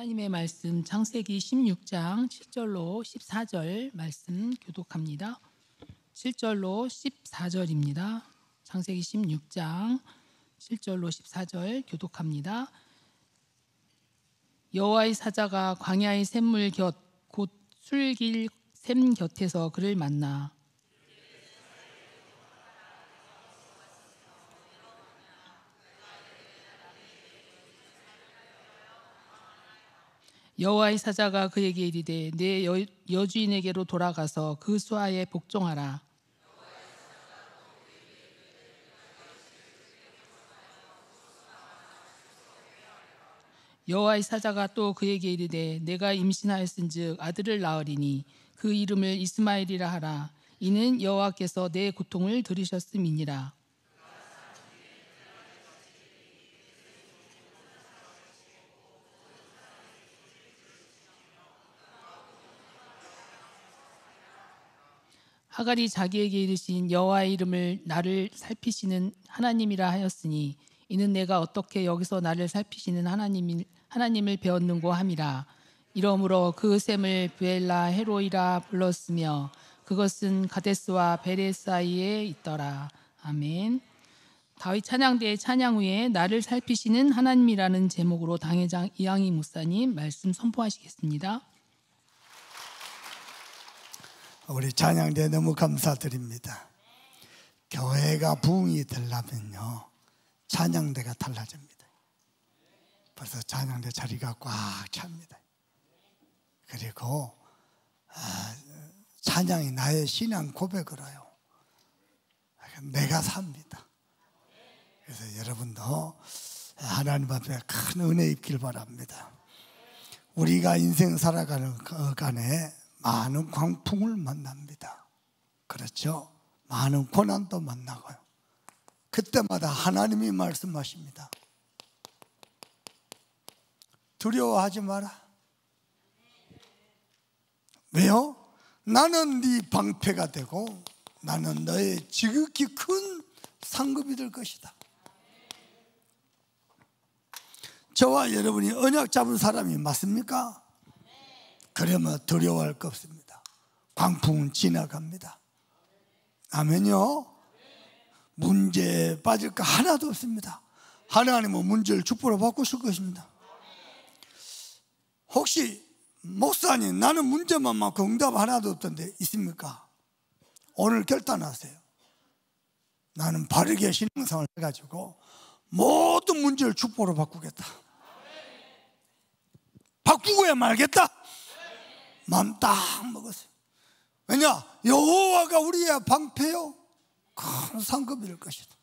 하나님의 말씀 창세기 16장 7절로 14절 말씀 교독합니다. 7절로 14절입니다. 창세기 16장 7절로 14절 교독합니다. 여호와의 사자가 광야의 샘물 곁 곧 술길 샘 곁에서 그를 만나 여호와의 사자가 그에게 이르되 내 여주인에게로 돌아가서 그 수하에 복종하라. 여호와의 사자가 또 그에게 이르되 내가 임신하였은즉 아들을 낳으리니 그 이름을 이스마엘이라 하라. 이는 여호와께서 내 고통을 들으셨음이니라. 하갈이 자기에게 이르신 여호와의 이름을 나를 살피시는 하나님이라 하였으니 이는 내가 어떻게 여기서 나를 살피시는 하나님을 배웠는고 함이라. 이러므로 그 샘을 브엘라 헤로이라 불렀으며 그것은 가데스와 베레 사이에 있더라. 아멘. 다윗 찬양대의 찬양 후에 나를 살피시는 하나님이라는 제목으로 당회장 이항희 목사님 말씀 선포하시겠습니다. 우리 찬양대 너무 감사드립니다. 교회가 부흥이 되려면요 찬양대가 달라집니다. 벌써 찬양대 자리가 꽉 찹니다. 그리고 찬양이 나의 신앙 고백을 해요. 내가 삽니다. 그래서 여러분도 하나님 앞에 큰 은혜 입길 바랍니다. 우리가 인생 살아가는 간에 많은 광풍을 만납니다. 그렇죠? 많은 고난도 만나고요. 그때마다 하나님이 말씀하십니다. 두려워하지 마라. 왜요? 나는 네 방패가 되고 나는 너의 지극히 큰 상급이 될 것이다. 저와 여러분이 언약 잡은 사람이 맞습니까? 그러면 두려워할 거 없습니다. 광풍은 지나갑니다. 아멘요. 문제에 빠질 거 하나도 없습니다. 하나님은 문제를 축복으로 바꾸실 것입니다. 혹시 목사님 나는 문제만 많고 응답 하나도 없던데 있습니까? 오늘 결단하세요. 나는 바르게 신앙생활을 해가지고 모든 문제를 축복으로 바꾸겠다. 바꾸고야 말겠다. 마음 딱 먹었어요. 왜냐? 여호와가 우리의 방패요 큰 상급이 될 것이다.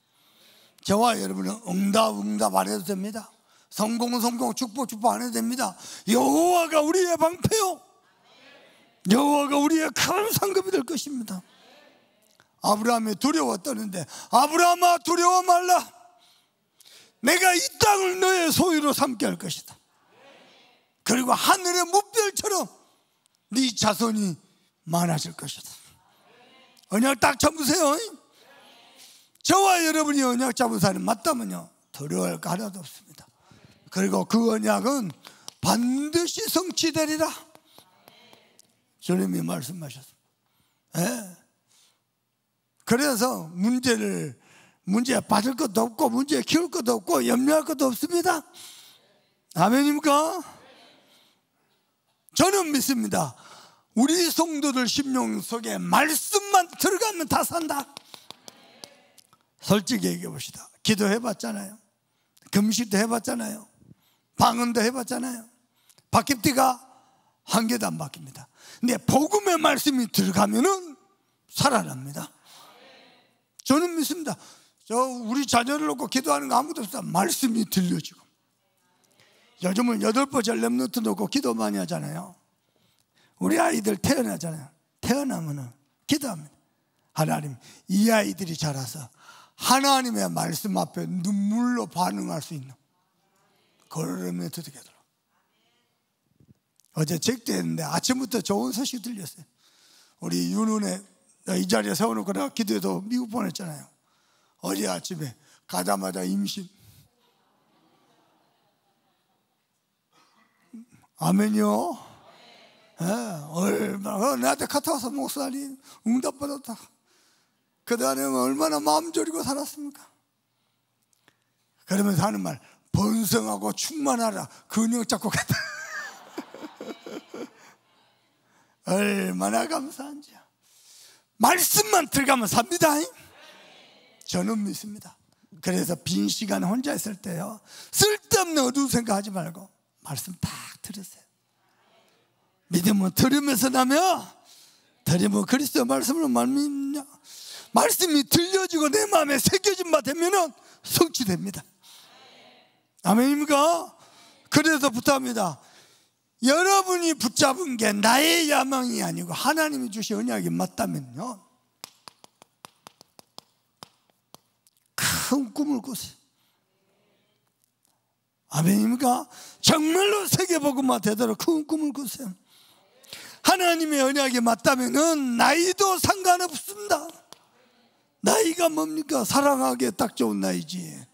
저와 여러분은 응답 안 해도 됩니다. 성공 축복 안 해도 됩니다. 여호와가 우리의 방패요 여호와가 우리의 큰 상급이 될 것입니다. 아브라함이 두려워 떠는데 아브라함아 두려워 말라. 내가 이 땅을 너의 소유로 삼게 할 것이다. 그리고 하늘의 무별처럼 네 자손이 많아질 것이다. 언약 딱 잡으세요. 저와 여러분이 언약 잡은 사람이 맞다면요 두려워할 거 하나도 없습니다. 그리고 그 언약은 반드시 성취되리라 주님이 말씀하셨습니다. 네. 그래서 문제에 빠질 것도 없고 문제에 키울 것도 없고 염려할 것도 없습니다. 아멘입니까? 저는 믿습니다. 우리 성도들 심령 속에 말씀만 들어가면 다 산다. 솔직히 얘기해 봅시다. 기도해봤잖아요. 금식도 해봤잖아요. 방언도 해봤잖아요. 바퀴띠가 한 개도 안 바뀝니다. 근데 복음의 말씀이 들어가면은 살아납니다. 저는 믿습니다. 우리 자녀를 놓고 기도하는 거 아무것도 없다. 말씀이 들려지고. 요즘은 8번째 렘넌트 놓고 기도 많이 하잖아요. 우리 아이들 태어나잖아요. 태어나면은 기도합니다. 하나님, 이 아이들이 자라서 하나님의 말씀 앞에 눈물로 반응할 수 있는 그런 렘넌트 되겠더라고요. 어제 책대했는데 아침부터 좋은 소식 들렸어요. 우리 윤은혜 이 자리에 세워놓고 내가 기도해도 미국 보냈잖아요. 어제 아침에 가자마자 임신. 아멘요. 예, 얼마나 나한테 카톡 와서 목사님 응답받았다. 그다음에 얼마나 마음 졸이고 살았습니까? 그러면서 하는 말, 번성하고 충만하라. 근육 잡고 갔다. 얼마나 감사한지. 말씀만 들어가면 삽니다. 저는 믿습니다. 그래서 빈 시간 혼자 있을 때요, 쓸데없는 어두운 생각하지 말고 말씀 딱 들으세요. 믿음은 들으면서 나며, 들으면 그리스도 말씀으로 말미암냐. 말씀이 들려지고 내 마음에 새겨진 바 되면은 성취됩니다. 아멘입니까? 그래서 부탁합니다. 여러분이 붙잡은 게 나의 야망이 아니고 하나님이 주신 언약이 맞다면요, 큰 꿈을 꾸세요. 아멘입니까? 정말로 세계복음화 되도록 큰 꿈을 꾸세요. 하나님의 언약이 맞다면은 나이도 상관없습니다. 나이가 뭡니까? 사랑하기에 딱 좋은 나이지.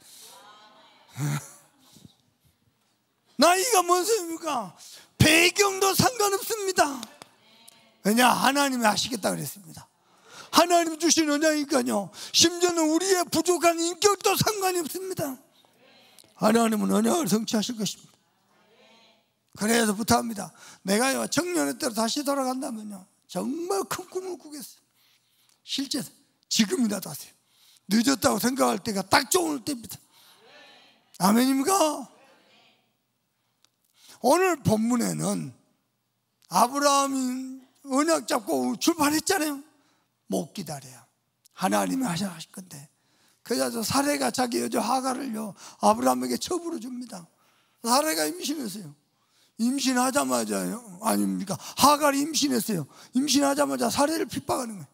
나이가 뭔 소리입니까? 배경도 상관없습니다. 왜냐? 하나님이 하시겠다 그랬습니다. 하나님 주신 언약이니까요. 심지어는 우리의 부족한 인격도 상관이 없습니다. 하나님은 언약을 성취하실 것입니다. 그래서 부탁합니다. 내가요, 청년의 때로 다시 돌아간다면요, 정말 큰 꿈을 꾸겠어요. 실제 지금이라도 하세요. 늦었다고 생각할 때가 딱 좋을 때입니다. 아멘입니까? 오늘 본문에는 아브라함이 언약 잡고 출발했잖아요. 못 기다려요. 하나님이 하실 건데. 그래서 사레가 자기 여자 하갈을요, 아브라함에게 처부로 줍니다. 사레가 임신했어요. 임신하자마자요, 아닙니까? 하갈이 임신했어요. 임신하자마자 사레를 핍박하는 거예요.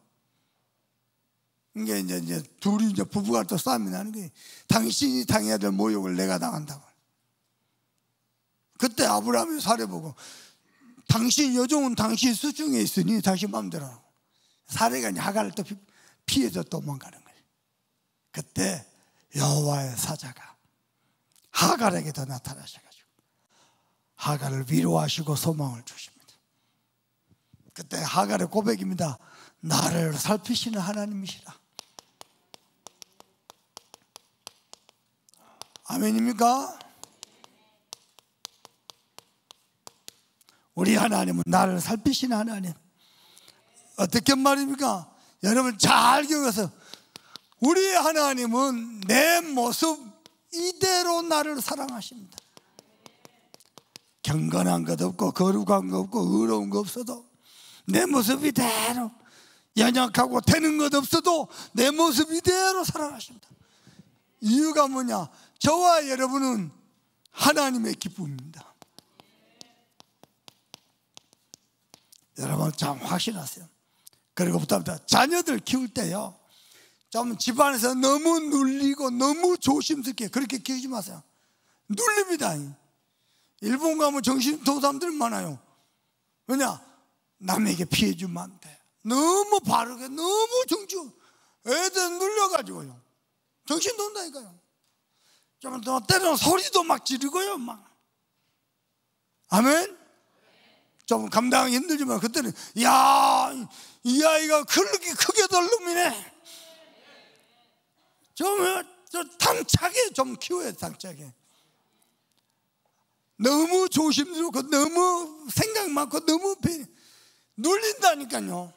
이게 이제 둘이 이제 부부가 또 싸움이 나는 거예요. 당신이 당해야 될 모욕을 내가 당한다고. 그때 아브라함이 사레 보고, 당신 여종은 당신 수중에 있으니 당신 마음대로 하고. 사레가 하갈을 또 피해서 도망가는 거예요. 그때 여호와의 사자가 하갈에게 더 나타나셔가지고 하갈을 위로하시고 소망을 주십니다. 그때 하갈의 고백입니다. 나를 살피시는 하나님이시라. 아멘입니까? 우리 하나님은 나를 살피시는 하나님. 어떻게 말입니까? 여러분 잘 기억해서, 우리 하나님은 내 모습 이대로 나를 사랑하십니다. 경건한 것 없고 거룩한 것 없고 의로운 것 없어도 내 모습 이대로, 연약하고 되는 것 없어도 내 모습 이대로 사랑하십니다. 이유가 뭐냐? 저와 여러분은 하나님의 기쁨입니다. 여러분 참 확신하세요. 그리고 부탁합니다. 자녀들 키울 때요, 좀 집안에서 너무 눌리고 너무 조심스럽게 그렇게 키우지 마세요. 눌립니다. 일본 가면 정신통 사람들 많아요. 왜냐? 남에게 피해 주면 안 돼. 너무 바르게, 너무 정주. 애들 눌려가지고요, 정신 돈다니까요. 좀 때로는 소리도 막 지르고요, 막. 아멘? 좀 감당하기 힘들지만 그때는, 야, 이 아이가 그렇게 크게 될 놈이네. 좀 당차게 좀 키워야 돼. 당차게. 너무 조심스럽고 너무 생각 많고 너무 눌린다니까요.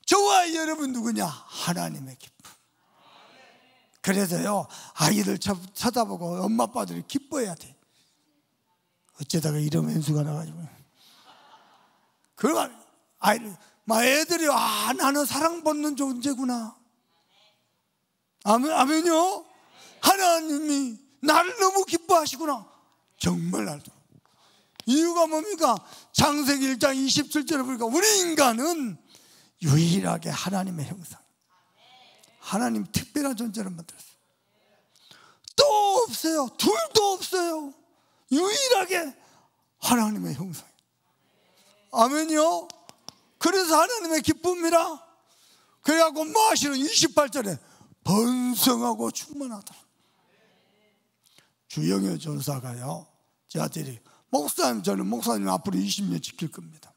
저와 여러분 누구냐? 하나님의 기쁨. 그래서요, 아이들 쳐다보고 엄마 아빠들이 기뻐해야 돼. 어쩌다가 이런 왼수가 나가지고. 그러면 아이들, 애들이, 나는 사랑받는 존재구나. 아멘요? 하나님이 나를 너무 기뻐하시구나. 정말 알죠. 이유가 뭡니까? 창세기 1장 27절에 보니까 우리 인간은 유일하게 하나님의 형상, 하나님 특별한 존재를 만들었어요. 또 없어요. 둘도 없어요. 유일하게 하나님의 형상. 아멘요? 그래서 하나님의 기쁨이라. 그래갖고 뭐 하시는 28절에 번성하고 충만하더라. 주영애 전사가요, 저들이 목사님, 저는 목사님 앞으로 20년 지킬 겁니다.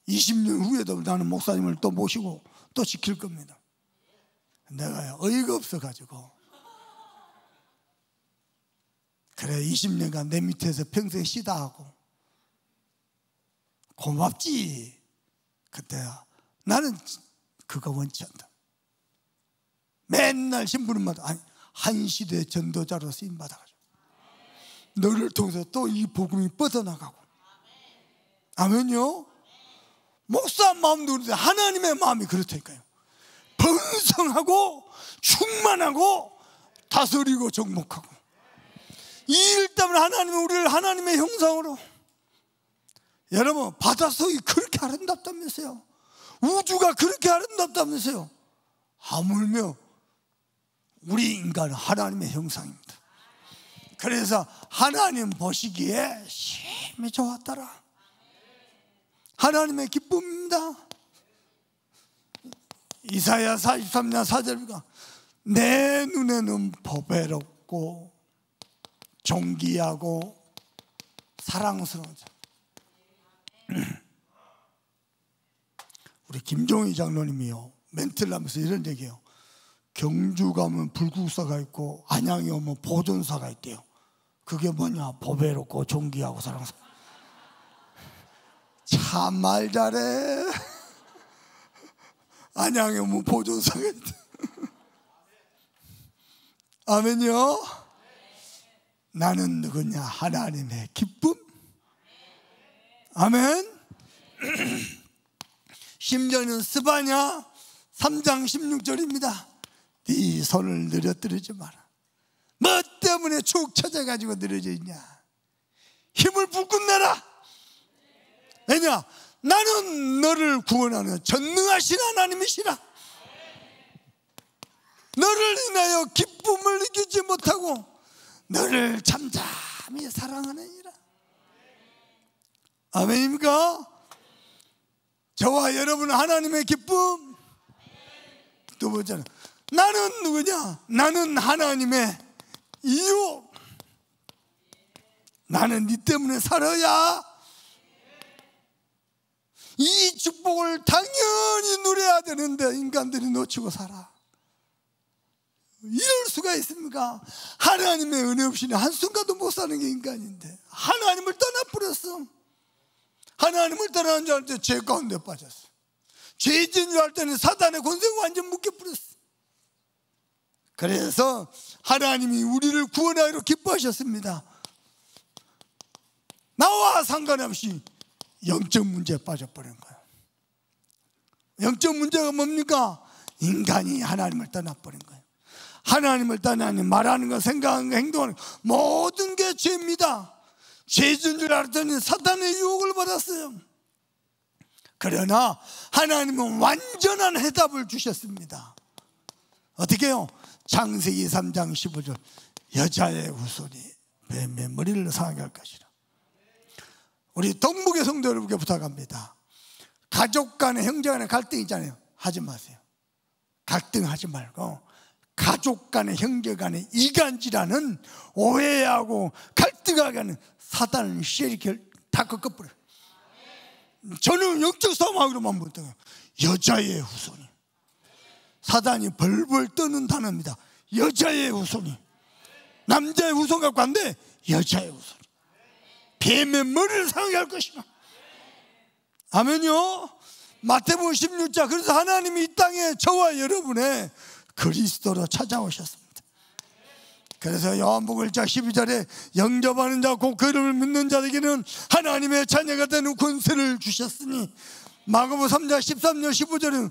20년 후에도 나는 목사님을 또 모시고 또 지킬 겁니다. 내가 어이가 없어가지고, 그래 20년간 내 밑에서 평생 쉬다 하고 고맙지. 그때야 나는 그거 원치 않다. 맨날 심부름마다 아니 한 시대 전도자로 쓰임받아가지고 너를 통해서 또 이 복음이 뻗어나가고. 아멘요. 목사 마음도 그런데 하나님의 마음이 그렇다니까요. 번성하고 충만하고 다스리고 정복하고. 이 일 때문에 하나님은 우리를 하나님의 형상으로. 여러분 바닷속이 그렇게 아름답다면서요. 우주가 그렇게 아름답다면서요. 하물며 우리 인간은 하나님의 형상입니다. 그래서 하나님 보시기에 심히 좋았더라. 하나님의 기쁨입니다. 이사야 43장 4절입니다. 내 눈에는 보배롭고 존귀하고 사랑스러운 자. 우리 김종희 장로님이요 멘트를 하면서 이런 얘기해요. 경주 가면 불국사가 있고 안양에 오면 보존사가 있대요. 그게 뭐냐? 보배롭고 존귀하고 사랑스러운. 참 말 잘해. 안양에 오면 보존사가 있대. 아멘요. 나는 누구냐? 하나님의 기쁨. 아멘. 심지어는 스바냐 3장 16절입니다. 네 손을 느려뜨리지 마라. 뭐 때문에 축 처져가지고 느려져 있냐? 힘을 불끈 내라. 왜냐? 나는 너를 구원하는 전능하신 하나님이시라. 너를 인하여 기쁨을 느끼지 못하고 너를 잠잠히 사랑하느니라. 아멘입니까? 저와 여러분은 하나님의 기쁨. 두 번째는 나는 누구냐? 나는 하나님의 이유. 나는 네 때문에 살아야 이 축복을 당연히 누려야 되는데 인간들이 놓치고 살아. 이럴 수가 있습니까? 하나님의 은혜 없이는 한순간도 못 사는 게 인간인데 하나님을 떠나버렸어. 하나님을 떠나는 줄 알 때 죄 가운데 빠졌어. 죄진 줄 알 때는 사단의 권세가 완전 묶여버렸어. 그래서 하나님이 우리를 구원하기로 기뻐하셨습니다. 나와 상관없이 영적 문제에 빠져버린 거예요. 영적 문제가 뭡니까? 인간이 하나님을 떠나버린 거예요. 하나님을 떠나니 말하는 거, 생각하는 거, 행동하는 거 모든 게 죄입니다. 죄인 줄 알았더니 사탄의 유혹을 받았어요. 그러나 하나님은 완전한 해답을 주셨습니다. 어떻게 해요? 창세기 3장 15절 여자의 후손이 뱀의 머리를 상하게 할 것이라. 우리 동북의 성도 여러분께 부탁합니다. 가족 간에 형제 간에 갈등 있잖아요. 하지 마세요. 갈등하지 말고 가족 간에 형제 간에 이간질하는 오해하고 갈등하게 하는 사단을 시리켜 다 꺾어버려요. 저는 영적 싸움하기로만 못해요. 여자의 후손이. 사단이 벌벌 떠는 단어입니다. 여자의 후손이. 남자의 후손 갖고 안 돼. 여자의 후손이. 뱀의 머리를 상하게 할 것이다. 아멘요. 마태복음 16장. 그래서 하나님이 이 땅에 저와 여러분의 그리스도로 찾아오셨습니다. 그래서 요한복음 1장 12절에 영접하는 자 곧 그 이름을 믿는 자에게는 하나님의 자녀가 되는 권세를 주셨으니, 마가복음 3장 13절 15절은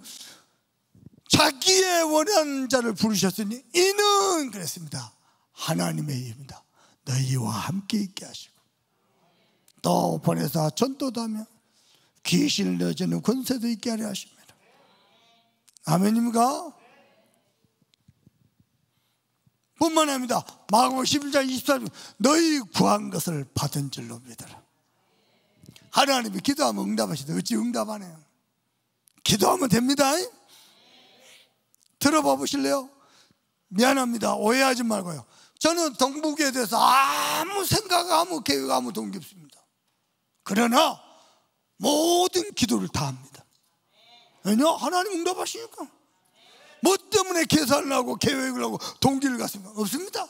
자기의 원하는 자를 부르셨으니 이는 그랬습니다. 하나님의 이입니다. 너희와 함께 있게 하시고 또 보내사 전도도 하며 귀신을 내어주는 권세도 있게 하려 하십니다. 아멘입니까? 뿐만 아닙니다. 마가복음 11장 24절 너희 구한 것을 받은 줄로 믿어라. 하나님이 기도하면 응답하시다. 어찌 응답 안 해요? 기도하면 됩니다. 들어봐 보실래요? 미안합니다. 오해하지 말고요. 저는 동북에 대해서 아무 생각, 아무 계획, 아무 동기 없습니다. 그러나 모든 기도를 다 합니다. 왜냐? 하나님 응답하시니까. 뭐 때문에 계산을 하고 계획을 하고 동기를 갖습니까? 없습니다.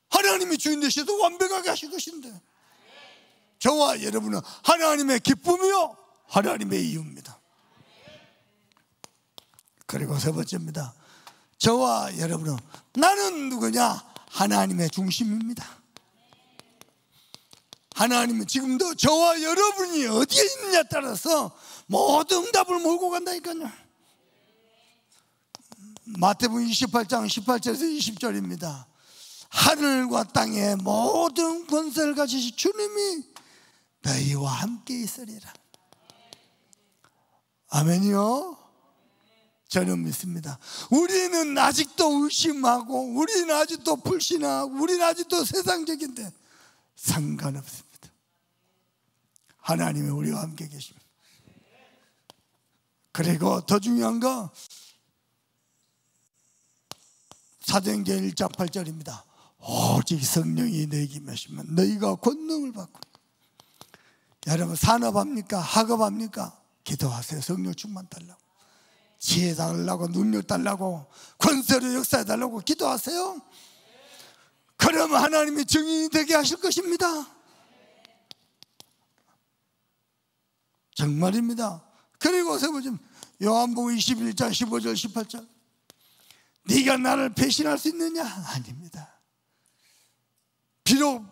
하나님이 주인 되셔도 완벽하게 하실 것인데, 저와 여러분은 하나님의 기쁨이요 하나님의 이유입니다. 그리고 세 번째입니다. 저와 여러분은 나는 누구냐? 하나님의 중심입니다. 하나님은 지금도 저와 여러분이 어디에 있느냐에 따라서 모든 응답을 몰고 간다니까요. 마태복음 28장 18절에서 20절입니다. 하늘과 땅의 모든 권세를 가지신 주님이 너희와 함께 있으리라. 아멘이요. 저는 믿습니다. 우리는 아직도 의심하고, 우리는 아직도 불신하고, 우리는 아직도 세상적인데 상관없습니다. 하나님이 우리와 함께 계십니다. 그리고 더 중요한 거 사도행전 1장 8절입니다. 오직 성령이 너희에게 임하시면 너희가 권능을 받고. 여러분, 산업합니까? 학업합니까? 기도하세요. 성령 충만 달라고, 지혜 달라고, 능력 달라고, 권세로 역사해 달라고 기도하세요. 그러면 하나님이 증인이 되게 하실 것입니다. 정말입니다. 그리고 세 번째, 요한복음 21장 15절 18절. 네가 나를 배신할 수 있느냐? 아닙니다. 비록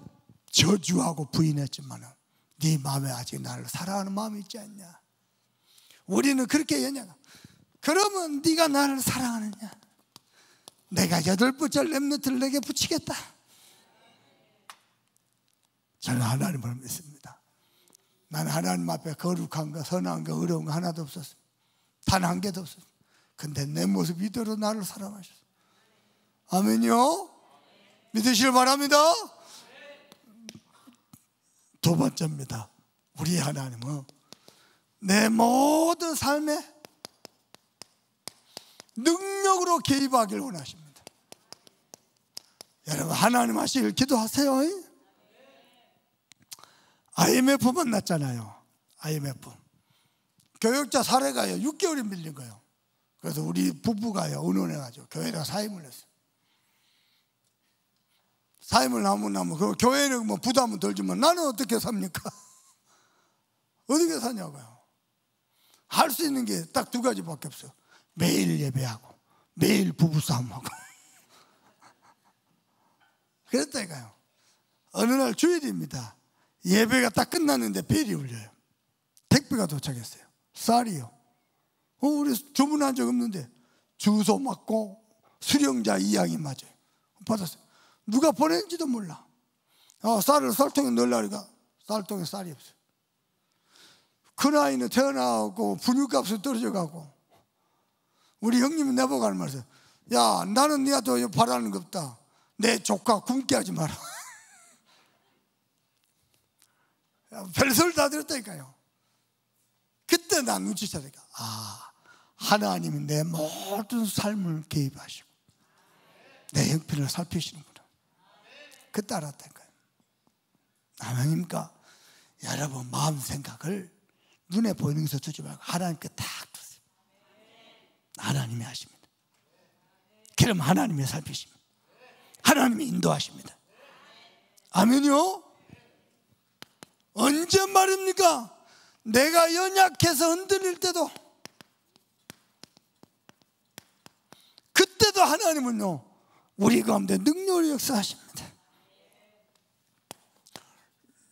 저주하고 부인했지만 네 마음에 아직 나를 사랑하는 마음이 있지 않냐? 우리는 그렇게 얘기하냐? 그러면 네가 나를 사랑하느냐? 내가 8번째 렘넌트를 내게 붙이겠다. 저는 하나님을 믿습니다. 나는 하나님 앞에 거룩한 거, 선한 거, 어려운 거 하나도 없었어요. 단 한 개도 없었어요. 근데 내 모습 이대로 나를 사랑하셨어요. 아멘이요. 믿으시길 바랍니다. 두 번째입니다. 우리 하나님은 내 모든 삶에 능력으로 개입하길 원하십니다. 여러분, 하나님 하시길 기도하세요. IMF 만났잖아요. IMF 교역자 사례가요 6개월이 밀린 거예요. 그래서 우리 부부가요 의논해가지고 교회에다 사임을 했어요. 사임을 하면 그 교회는 뭐 부담은 덜지만 나는 어떻게 삽니까? 어떻게 사냐고요. 할 수 있는 게 딱 2가지밖에 없어요. 매일 예배하고 매일 부부싸움하고. 그랬다니까요. 어느 날 주일입니다. 예배가 딱 끝났는데 벨이 울려요. 택배가 도착했어요. 쌀이요. 우리 주문한 적 없는데 주소 맞고 수령자 이양이 맞아요. 받았어요. 누가 보낸지도 몰라. 쌀을 쌀통에 넣으려니까 쌀통에 쌀이 없어요. 큰아이는 태어나고 분유값이 떨어져가고, 우리 형님이 내보고 하는 말이에요. 야, 나는 니한테 바라는 거 없다. 내 조카 굶게 하지 마라. 별소리 다 들었다니까요. 그때 나 눈치채니까, 하나님이 내 모든 삶을 개입하시고 내 형편을 살피시는구나. 그때 알았다니까요. 아멘입니까? 여러분, 마음 생각을 눈에 보이는 것을 두지 말고 하나님께 딱 두세요. 하나님이 하십니다. 그럼 하나님이 살피십니다. 하나님이 인도하십니다. 아멘이요? 언제 말입니까? 내가 연약해서 흔들릴 때도, 그때도 하나님은요 우리 가운데 능력을 역사하십니다.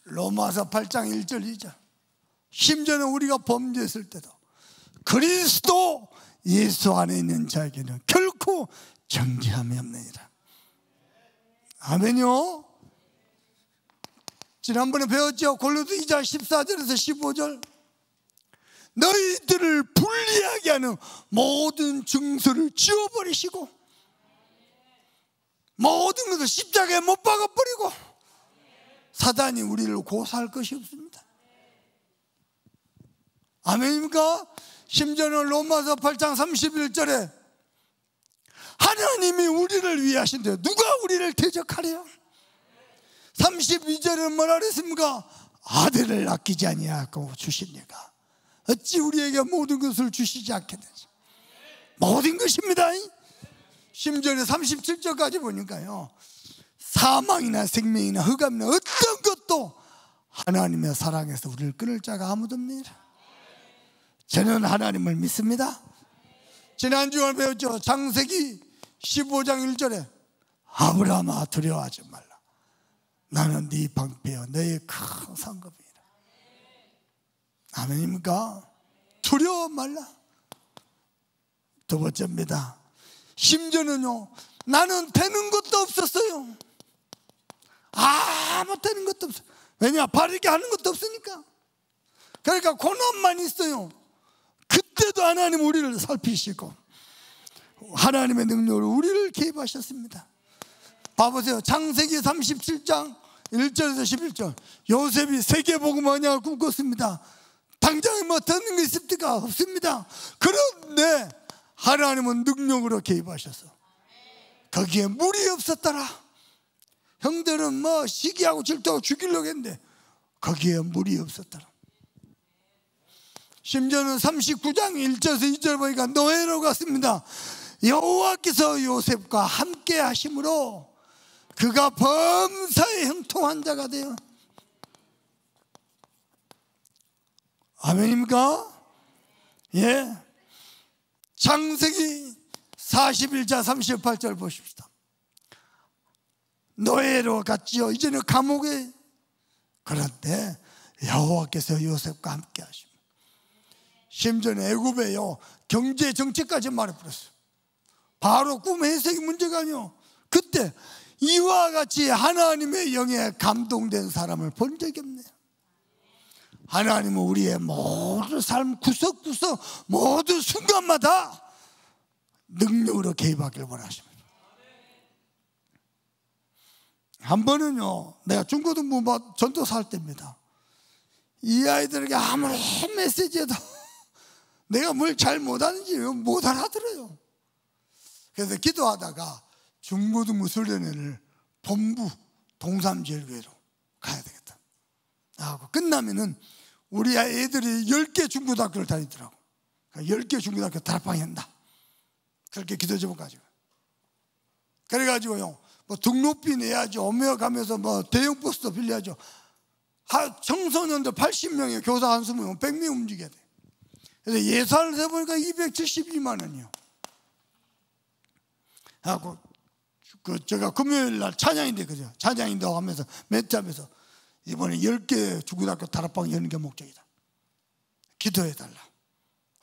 로마서 8장 1절 2절. 심지어는 우리가 범죄했을 때도 그리스도 예수 안에 있는 자에게는 결코 정죄함이 없느니라. 아멘이요. 지난번에 배웠죠. 골로새 2장 14절에서 15절. 너희들을 불리하게 하는 모든 증서를 지워버리시고 모든 것을 십자가에 못 박아버리고 사단이 우리를 고사할 것이 없습니다. 아멘입니까? 심지어는 로마서 8장 31절에 하나님이 우리를 위해 하신대요. 누가 우리를 대적하래요? 32절은 뭐라 그랬습니까? 아들을 아끼지 아니하고 주시니까 어찌 우리에게 모든 것을 주시지 않겠는지. 모든 것입니다. 심지어는 37절까지 보니까요, 사망이나 생명이나 흑암이나 어떤 것도 하나님의 사랑에서 우리를 끊을 자가 아무도 없느니라. 저는 하나님을 믿습니다. 지난주에 배웠죠. 창세기 15장 1절에 아브라함아 두려워하지 말라. 나는 네 방패여 너의 큰 상급이라. 아멘입니까? 두려워 말라. 두 번째입니다. 심지어는요, 나는 되는 것도 없었어요. 아무 되는 것도 없어요. 왜냐? 바르게 하는 것도 없으니까. 그러니까 고난만 있어요. 그때도 하나님 우리를 살피시고 하나님의 능력으로 우리를 개입하셨습니다. 봐보세요. 창세기 37장 1절에서 11절. 요셉이 세계복음 언약을 꿈꿨습니다. 당장에 뭐 듣는 게 있습니까? 없습니다. 그런데 하나님은 능력으로 개입하셔서 거기에 물이 없었더라. 형들은 뭐 시기하고 질투하고 죽이려고 했는데 거기에 물이 없었더라. 심지어는 39장 1절에서 2절 보니까 노예로 갔습니다. 여호와께서 요셉과 함께 하심으로 그가 범사에 형통한 자가 되어. 아멘입니까? 예. 창세기 41장 38절 보십시다. 노예로 갔지요. 이제는 감옥에. 그런데 여호와께서 요셉과 함께 하십니다. 심지어는 애굽에요, 경제 정책까지 말해버렸어요. 바로 꿈 해석이 문제가 아니요. 그때 이와 같이 하나님의 영에 감동된 사람을 본 적이 없네요. 하나님은 우리의 모든 삶 구석구석 모든 순간마다 능력으로 개입하길 원하십니다. 한 번은요, 내가 중고등부 전도사 할 때입니다. 이 아이들에게 아무리 메시지해도 내가 뭘 잘 못하는지 못 알아들어요. 그래서 기도하다가 중고등부 수련회를 본부 동삼제일교회로 가야 되겠다 하고 끝나면은 우리 애들이 10개 중고등학교를 다니더라고. 10개 중고등학교 다락방에 한다. 그렇게 기도 제목 가지고. 그래가지고요, 뭐 등록비 내야죠. 오며 가면서 뭐 대형 버스도 빌려야죠. 청소년들 80명에 교사 한 20명, 100명 움직여야 돼. 그래서 예산을 세보니까 272만 원이요. 하고 제가 금요일 날 찬양인데, 그죠? 찬양인다고 하면서 멘트하면서 이번에 10개 중고등학교 다락방 여는 게 목적이다. 기도해달라.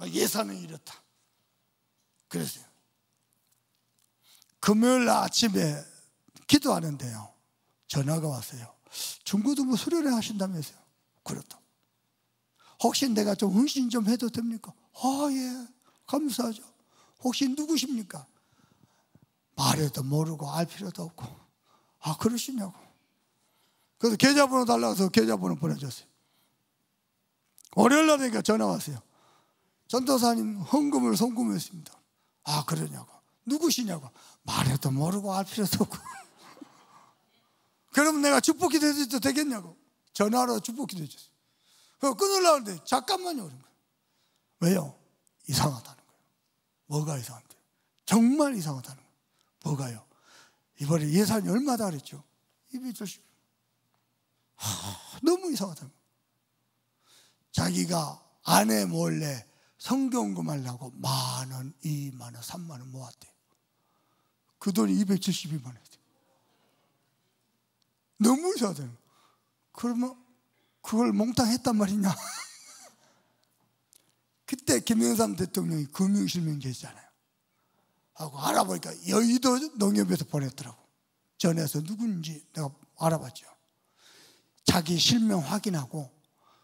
예산은 이렇다. 그랬어요. 금요일 날 아침에 기도하는데요, 전화가 왔어요. 중고등부 수련회 하신다면서요. 그렇다. 혹시 내가 좀 헌신 좀 해도 됩니까? 예, 감사하죠. 혹시 누구십니까? 말해도 모르고 알 필요도 없고. 그러시냐고. 그래서 계좌번호 달라고 해서 계좌번호 보내줬어요. 월요일 날이니까 전화 왔어요. 전도사님 헌금을 송금했습니다. 그러냐고. 누구시냐고. 말해도 모르고 알 필요도 없고. 그럼 내가 축복기도 해줘도 되겠냐고. 전화로 축복기도 해줬어요. 그거 끊으려고 하는데 잠깐만요. 그런 거예요. 왜요? 이상하다는 거예요. 뭐가 이상한데? 정말 이상하다는 거예요. 뭐가요? 이번에 예산이 얼마다 그랬죠? 270. 너무 이상하다는 거예요. 자기가 아내 몰래 성경금 하려고 10,000원, 20,000원, 30,000원 모았대요. 그 돈이 272만 원이었대요. 너무 이상하다는 거예요. 그러면 그걸 몽땅 했단 말이냐? 그때 김영삼 대통령이 금융실명제잖아요. 하고 알아보니까 여의도 농협에서 보냈더라고. 전화해서 누군지 내가 알아봤죠. 자기 실명 확인하고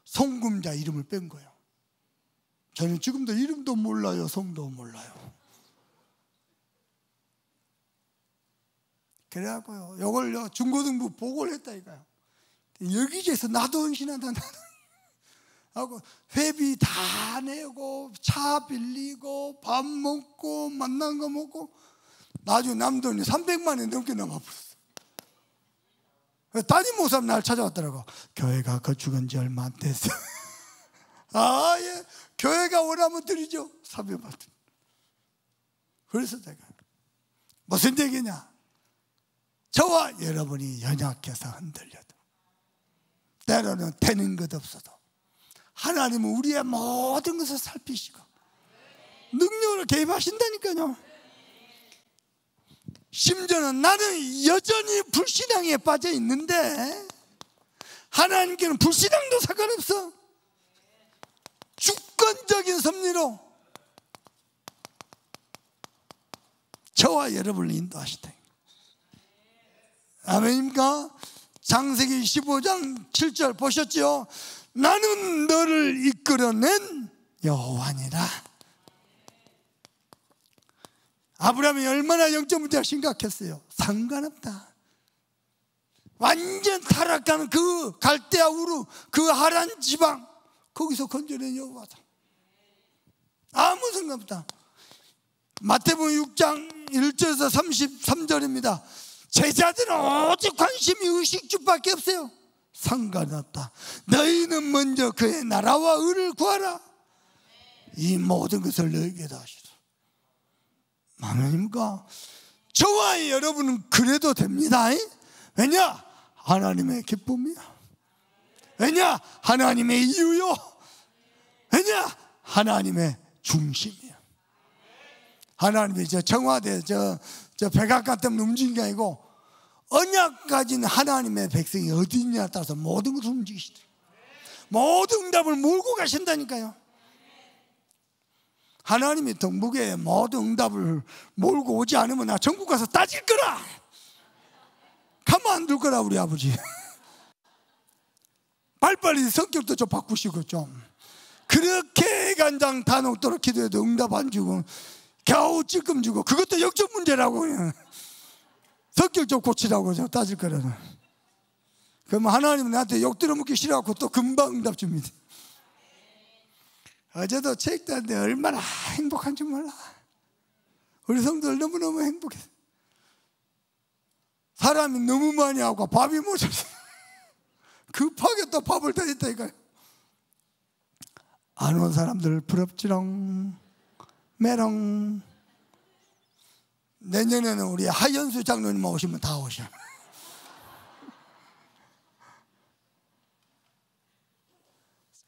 송금자 이름을 뺀 거예요. 저는 지금도 이름도 몰라요, 성도 몰라요. 그래갖고요, 이걸요 중고등부 보고를 했다니까요. 여기저기서 나도 헌신한다, 나도 하고 회비 다 내고 차 빌리고 밥 먹고 만난 거 먹고 나중에 남은 돈이 300만 원이 넘게 남아버렸어. 담임 목사님 날 찾아왔더라고. 교회가 건축한 지 얼마 안 됐어. 아, 예. 교회가 원하면 드리죠. 300만 원. 그래서 내가 무슨 얘기냐? 저와 여러분이 연약해서 흔들려도, 때로는 되는 것 없어도 하나님은 우리의 모든 것을 살피시고 능력을 개입하신다니까요. 심지어는 나는 여전히 불신앙에 빠져 있는데 하나님께는 불신앙도 상관없어. 주권적인 섭리로 저와 여러분을 인도하신다. 아멘입니까? 창세기 15장 7절 보셨죠? 나는 너를 이끌어낸 여호와니라. 아브라함이 얼마나 영적 문제가 심각했어요. 상관없다. 완전 타락하는 그 갈대아 우르, 그 하란 지방, 거기서 건져낸 여호와다. 아무 상관없다. 마태복음 6장 1절에서 33절입니다. 제자들은 오직 관심이 의식주밖에 없어요. 상관없다. 너희는 먼저 그의 나라와 의를 구하라. 이 모든 것을 너희에게 다 하시라. 아멘입니까? 저와 여러분은 그래도 됩니다. 왜냐? 하나님의 기쁨이야. 왜냐? 하나님의 이유요. 왜냐? 하나님의 중심이야. 하나님이 저 청와대 저 백악관 때문에 움직이는 게 아니고 언약 가진 하나님의 백성이 어디 있냐에 따라서 모든 것을 움직이시더라고요. 모든 응답을 몰고 가신다니까요. 하나님이 동북에 모든 응답을 몰고 오지 않으면 나 전국 가서 따질 거라. 가만 안 둘 거라 우리 아버지. 빨리빨리 성격도 좀 바꾸시고 좀. 그렇게 간장 다 녹도록 기도해도 응답 안 주고 겨우 찔끔 주고 그것도 역적 문제라고 그냥. 성격 좀 고치라고 저 따질 거라는. 그러면 하나님은 나한테 욕 들어먹기 싫어하고 또 금방 응답 줍니다. 어제도 책도 하는데 얼마나 행복한 줄 몰라. 우리 성도들 너무너무 행복해. 사람이 너무 많이 하고 밥이 모자라서 급하게 또 밥을 더 했다니까요. 안 온 사람들 부럽지롱 메롱. 내년에는 우리 하연수 장로님 오시면 다 오셔.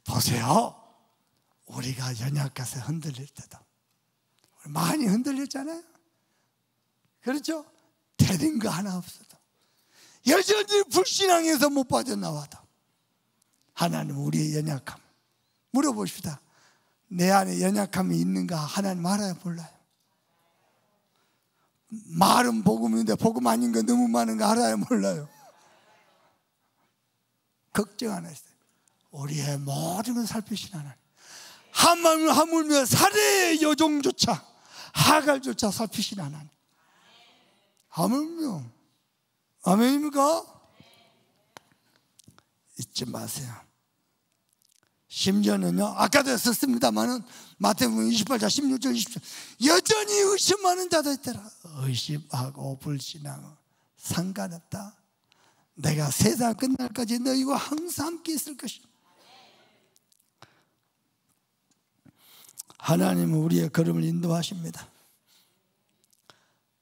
보세요. 우리가 연약해서 흔들릴 때도 많이 흔들렸잖아요. 그렇죠? 되는 거 하나 없어도 여전히 불신앙에서 못 빠져나와도 하나님 우리의 연약함 물어보십시다. 내 안에 연약함이 있는가 하나님 알아요 몰라요? 말은 복음인데 복음 아닌 거 너무 많은 거 알아요 몰라요? 걱정 안 했어요. 우리의 모든 걸 살피신 하나님. 하물며 살해의 여종조차 하갈조차 살피신 하나님. 하물며. 아멘입니까? 잊지 마세요. 심지어는요, 아까도 썼습니다만은 마태복음 28장 16절 20절 여전히 의심하는 자도 있더라. 의심하고 불신하고 상관없다. 내가 세상 끝날까지 너희와 항상 함께 있을 것이다. 하나님은 우리의 걸음을 인도하십니다.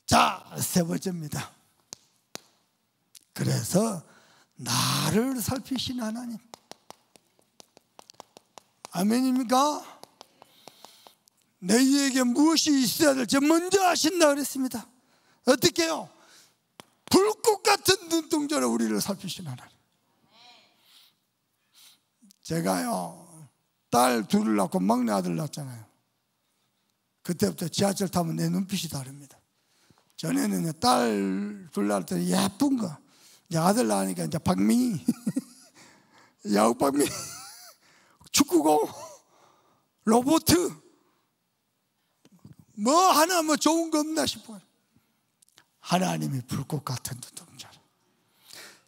자, 세 번째입니다. 그래서 나를 살피신 하나님. 아멘입니까? 너희에게 무엇이 있어야 될지 먼저 아신다 그랬습니다. 어떻게 해요? 불꽃 같은 눈동자로 우리를 살피신 하나님. 제가요 딸 둘을 낳고 막내 아들 낳았잖아요. 그때부터 지하철 타면 내 눈빛이 다릅니다. 전에는 딸 둘 낳을 때 예쁜 거, 이제 아들 낳으니까 이제 박민희, 야구 박민희, 축구공, 로봇, 뭐 하나 뭐 좋은 거 없나 싶어요. 하나님이 불꽃 같은 눈동자로.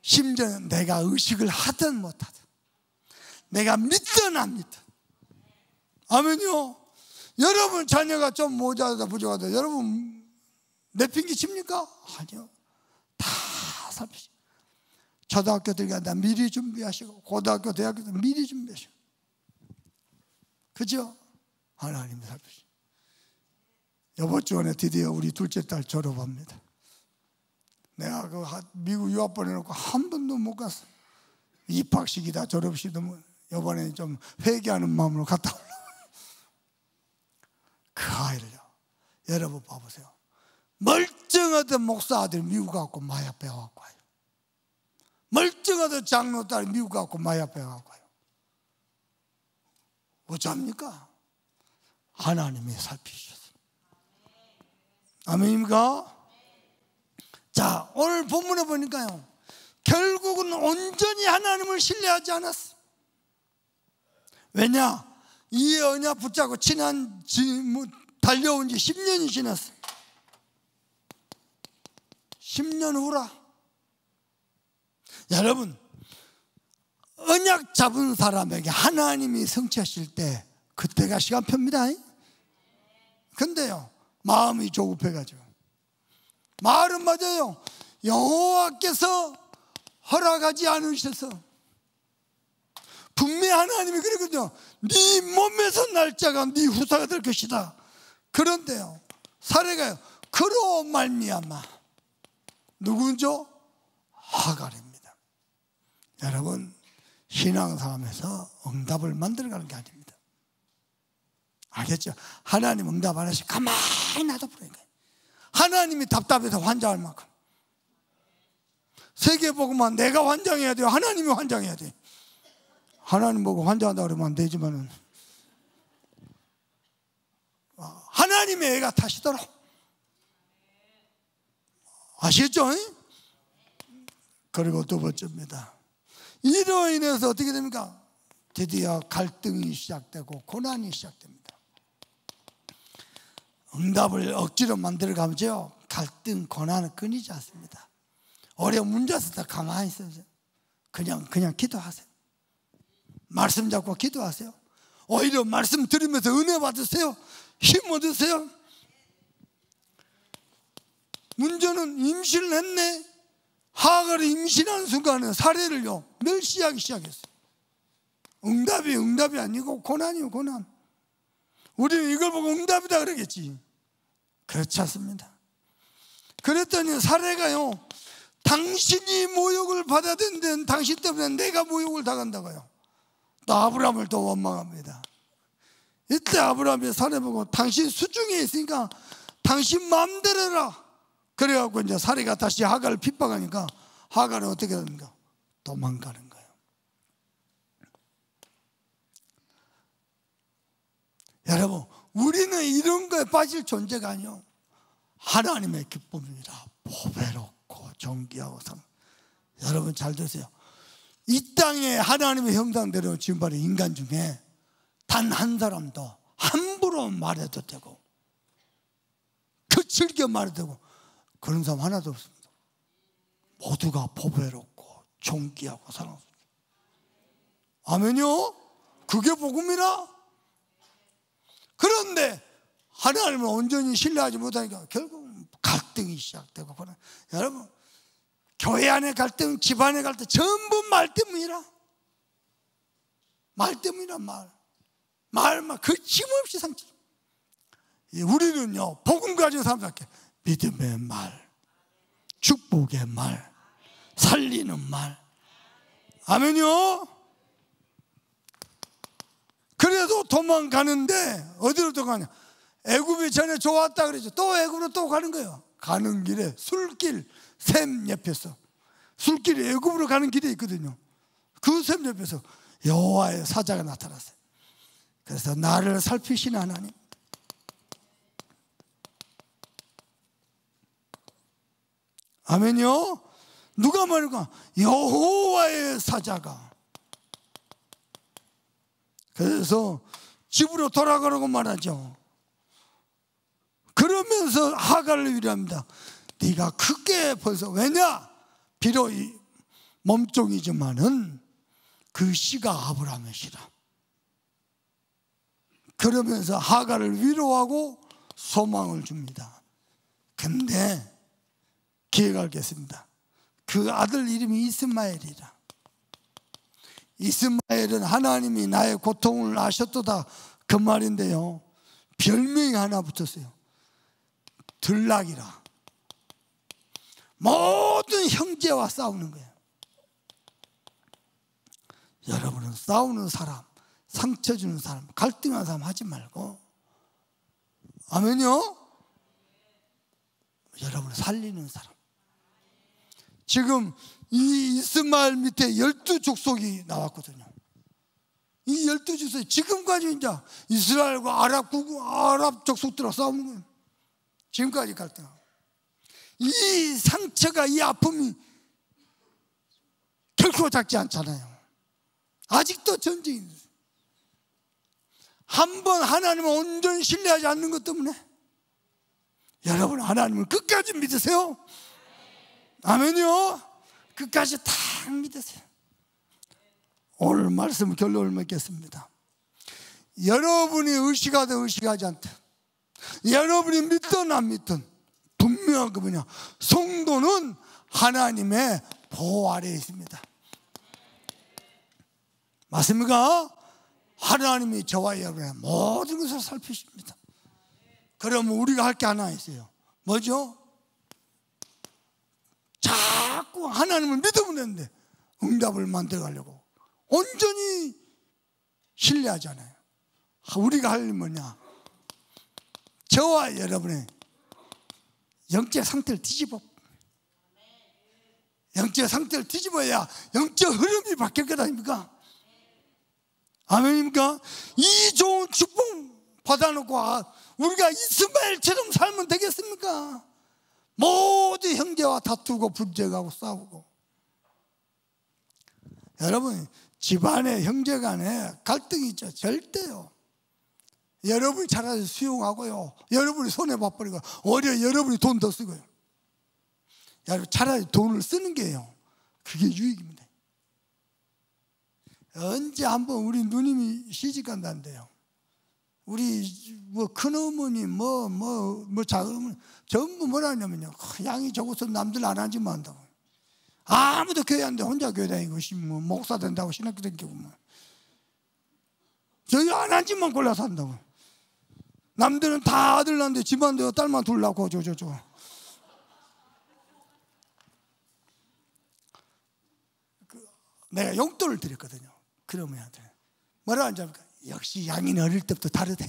심지어는 내가 의식을 하든 못하든, 내가 믿든 안 믿든. 아멘요. 여러분 자녀가 좀 모자라다 부족하다 여러분 내핑기 칩니까? 아니요. 다 살피시고, 초등학교 들어간다 미리 준비하시고, 고등학교 대학교 때 미리 준비하시고, 그죠? 하나님 살피시고. 이번 주에 드디어 우리 둘째 딸 졸업합니다. 내가 그 미국 유학 보내놓고 한 번도 못 갔어. 입학식이다 졸업식이다. 이번에 좀 회개하는 마음으로 갔다 오려고. 그 아이를요, 여러분 봐보세요. 멀쩡하던 목사 아들 미국 가고 마약 배워갖고 와요. 멀쩡하던 장로 딸 미국 가고 마약 배워갖고 와요. 어쩝니까? 하나님이 살피셨어요. 아멘입니까? 자, 오늘 본문에 보니까요, 결국은 온전히 하나님을 신뢰하지 않았어. 왜냐? 이 언약 붙잡고 달려온 지 10년이 지났어. 10년 후라. 여러분, 언약 잡은 사람에게 하나님이 성취하실 때 그때가 시간표입니다. 근데요, 마음이 조급해가지고, 말은 맞아요. 여호와께서 허락하지 않으셔서, 분명히 하나님이 그러거든요. 네 몸에서 날짜가 네 후사가 될 것이다. 그런데요, 사례가요, 그로 말미암아 누구죠? 하갈입니다. 여러분, 신앙생활에서 응답을 만들어가는 게 아닙니다. 알겠죠? 하나님 응답 안 하시고 가만히 놔둬버리니까 하나님이 답답해서 환장할 만큼. 세계보고만 내가 환장해야 돼요? 하나님이 환장해야 돼? 하나님 보고 환장한다 그러면 안 되지만은, 하나님의 애가 타시더라. 아시겠죠? 그리고 두 번째입니다. 이로 인해서 어떻게 됩니까? 드디어 갈등이 시작되고 고난이 시작됩니다. 응답을 억지로 만들어가면서 갈등, 고난은 끊이지 않습니다. 어려운 문제 있을 때 가만히 있어요. 그냥 기도하세요. 말씀 잡고 기도하세요. 오히려 말씀 들으면서 은혜 받으세요. 힘 얻으세요. 문제는 임신을 했네. 하갈이 임신하는 순간에 사례를요 멸시하기 시작했어요. 응답이 아니고 고난이요, 고난. 우리는 이걸 보고 응답이다 그러겠지. 그렇지 않습니다. 그랬더니 사례가요, 당신이 모욕을 받아야 되는데 당신 때문에 내가 모욕을 당한다고요. 또 아브라함을 또 원망합니다. 이때 아브라함이 사례 보고 당신 수중에 있으니까 당신 마음대로 해라. 그래갖고 이제 사례가 다시 하갈을 핍박하니까 하갈은 어떻게 됩니까? 도망가는 거예요. 여러분, 우리는 이런 거에 빠질 존재가 아니요, 하나님의 기쁨입니다. 보배롭고 존귀하고 상. 여러분 잘 들으세요. 이 땅에 하나님의 형상대로 지음받은 인간 중에 단 한 사람도 함부로 말해도 되고 거칠게 말해도 되고 그런 사람 하나도 없습니다. 모두가 보배롭고 존귀하고 사랑스럽습니다. 아멘요? 그게 복음이라. 그런데 하나님을 온전히 신뢰하지 못하니까 결국 갈등이 시작되고. 여러분, 교회 안의 갈등, 집안의 갈등 전부 말 때문이라. 말 때문이라. 말만 거침없이 상처. 우리는요, 복음 가진 사람답게 믿음의 말, 축복의 말, 살리는 말. 아멘요? 그래도 도망가는데 어디로 도망가냐? 애굽이 전에 좋았다 그러죠. 또 애굽으로 또 가는 거예요. 가는 길에 술길, 샘 옆에서, 술길이 애굽으로 가는 길이 있거든요. 그 샘 옆에서 여호와의 사자가 나타났어요. 그래서 나를 살피시는 하나님, 아멘요? 누가 말할까? 여호와의 사자가. 그래서 집으로 돌아가라고 말하죠. 그러면서 하갈을 위로합니다. 네가 크게 벌써, 왜냐? 비록 몸종이지만은 그 씨가 아브라함의 씨라. 그러면서 하갈을 위로하고 소망을 줍니다. 근데 기억할 게 있습니다. 그 아들 이름이 이스마엘이라. 이스마엘은 하나님이 나의 고통을 아셨도다 그 말인데요, 별명이 하나 붙었어요. 들락이라. 모든 형제와 싸우는 거예요. 여러분은 싸우는 사람, 상처 주는 사람, 갈등하는 사람 하지 말고, 아멘요? 여러분을 살리는 사람. 지금 이 이스마엘 밑에 12족속이 나왔거든요. 이 12족속이 지금까지 이제 이스라엘과 아랍 족속들하고 싸우는 거예요. 지금까지 갈등하고. 이 상처가, 이 아픔이 결코 작지 않잖아요. 아직도 전쟁이 있어요. 한번 하나님을 온전히 신뢰하지 않는 것 때문에. 여러분, 하나님을 끝까지 믿으세요. 아멘요. 끝까지 다 믿으세요. 오늘 말씀 결론을 맺겠습니다. 여러분이 의식하든 의식하지 않든, 여러분이 믿든 안 믿든 분명한 거 뭐냐, 성도는 하나님의 보호 아래에 있습니다. 맞습니까? 하나님이 저와 여러분의 모든 것을 살피십니다. 그러면 우리가 할 게 하나 있어요. 뭐죠? 자꾸 하나님을 믿으면 되는데 응답을 만들어가려고 온전히 신뢰하잖아요. 우리가 할 일은 뭐냐? 저와 여러분의 영적 상태를 뒤집어. 영적 상태를 뒤집어야 영적 흐름이 바뀔 것 아닙니까? 아멘입니까? 이 좋은 축복 받아놓고 우리가 이스마엘처럼 살면 되겠습니까? 모든 형제와 다투고 분쟁하고 싸우고. 여러분, 집안에 형제 간에 갈등이 있죠. 절대요. 여러분이 차라리 수용하고요, 여러분이 손해봐버리고 오히려 여러분이 돈 더 쓰고요. 여러분, 차라리 돈을 쓰는 게요, 그게 유익입니다. 언제 한번 우리 누님이 시집간다는데요, 우리 뭐 큰어머니 뭐 작어머니 전부 뭐라 하냐면요, 양이 적어서 남들 안 하지만 한다고. 아무도 교회 안 돼. 혼자 교회 다니고 뭐 목사 된다고 신학교 다니고 뭐. 저희 안 하지만 골라서 한다고. 남들은 다 아들 낳는데 집안 되어 딸만 둘 낳고 저. 내가 용돈을 드렸거든요. 그러면 안 돼. 뭐라 하는지 압니까? 역시 양이는 어릴 때부터 다르대.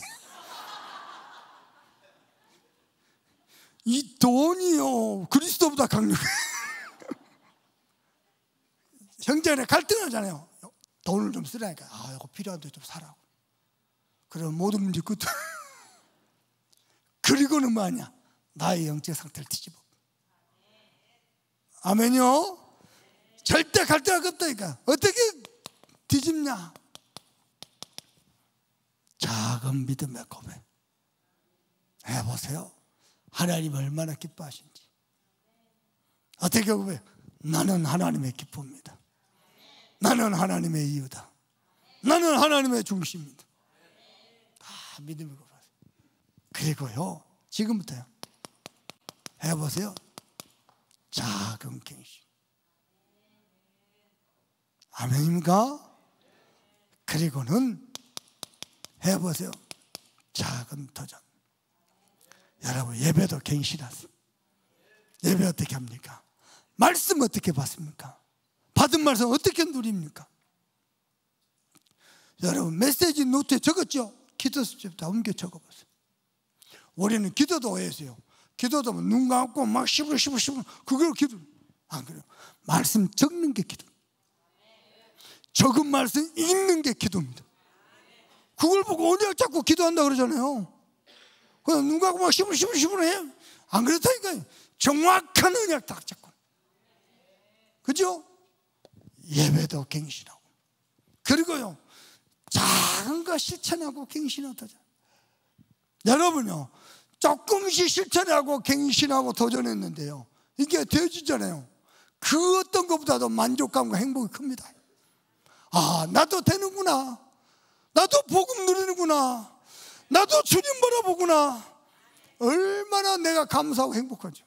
이 돈이요, 그리스도보다 강력해. 형제간에 갈등하잖아요. 돈을 좀 쓰라니까. 이거 필요한데 좀 사라고. 그럼 모든 문제 끝. 그리고는 뭐하냐? 나의 영적 상태를 뒤집어. 아멘요? 절대 갈등할 거 없다니까. 어떻게 뒤집냐? 작은 믿음의 고백 해보세요. 하나님 얼마나 기뻐하신지. 어떻게 고백? 나는 하나님의 기쁨이다. 나는 하나님의 이유다. 나는 하나님의 중심이다. 다 믿음의 고백. 그리고요, 지금부터요, 해보세요. 작은 갱신. 아멘입니까? 그리고는 해보세요. 작은 도전. 여러분, 예배도 갱신하세요. 예배 어떻게 합니까? 말씀 어떻게 받습니까? 받은 말씀 어떻게 누립니까? 여러분, 메시지 노트에 적었죠? 기도 수첩에다 옮겨 적어보세요. 우리는 기도도 했어요. 기도도 눈 감고 막 씹으 그걸 기도. 안 그래요? 말씀 적는 게 기도. 적은 말씀 읽는 게 기도입니다. 그걸 보고 언약 잡고 기도한다 그러잖아요. 그냥 눈 감고 막 씹으 해요. 안 그렇다니까요. 정확한 언약 딱 잡고. 그죠? 예배도 갱신하고. 그리고요, 작은 거 실천하고 갱신하다. 여러분요, 조금씩 실천하고 갱신하고 도전했는데요, 이게 되어지잖아요. 그 어떤 것보다도 만족감과 행복이 큽니다. 나도 되는구나. 나도 복음 누리는구나. 나도 주님 바라보구나. 얼마나 내가 감사하고 행복하죠.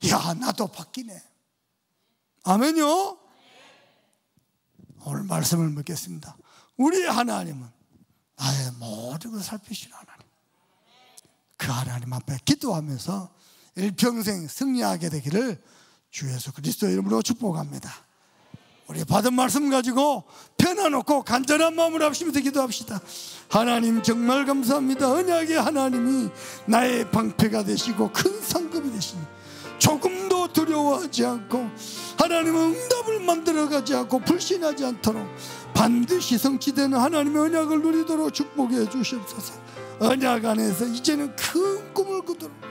야, 나도 바뀌네. 아멘요. 오늘 말씀을 묻겠습니다. 우리 하나님은 나의 모든 것을 살피시는 하나님. 그 하나님 앞에 기도하면서 일평생 승리하게 되기를 주 예수 그리스도의 이름으로 축복합니다. 우리 받은 말씀 가지고 펴놔놓고 간절한 마음으로 합심해서 기도합시다. 하나님 정말 감사합니다. 언약의 하나님이 나의 방패가 되시고 큰 상급이 되시니 조금도 두려워하지 않고 하나님은 응답을 만들어가지 않고 불신하지 않도록 반드시 성취되는 하나님의 언약을 누리도록 축복해 주시옵소서. 언약 안에서 이제는 큰 꿈을 꾸도록